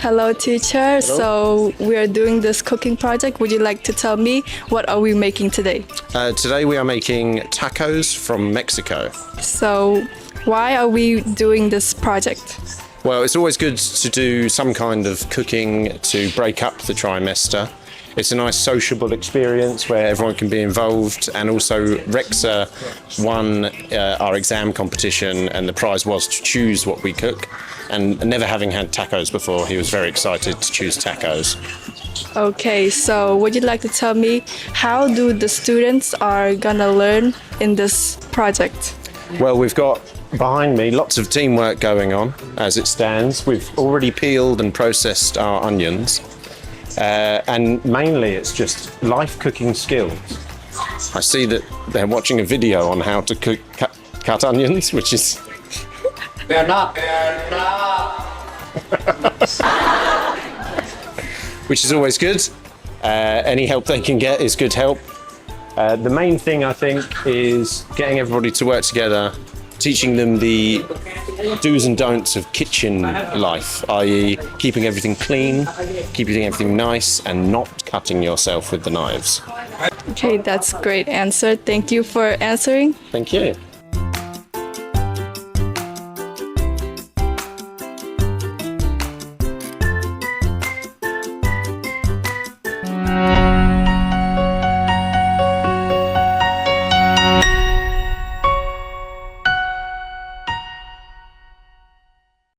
Hello, teacher. So we are doing this cooking project. Would you like to tell me what are we making today? Today we are making tacos from Mexico. So why are we doing this project? Well, it's always good to do some kind of cooking to break up the trimester. It's a nice sociable experience where everyone can be involved, and also Rexa won our exam competition and the prize was to choose what we cook, and never having had tacos before, he was very excited to choose tacos. Okay, so would you like to tell me how do the students are gonna learn in this project? Well, we've got behind me lots of teamwork going on as it stands. We've already peeled and processed our onions. And mainly it's just life cooking skills. I see that they're watching a video on how to cut onions, which is... They're not. which is always good. Any help they can get is good help. The main thing, I think, is getting everybody to work together, teaching them the do's and don'ts of kitchen life, i.e. keeping everything clean, keeping everything nice, and not cutting yourself with the knives. Okay, that's a great answer. Thank you for answering. Thank you.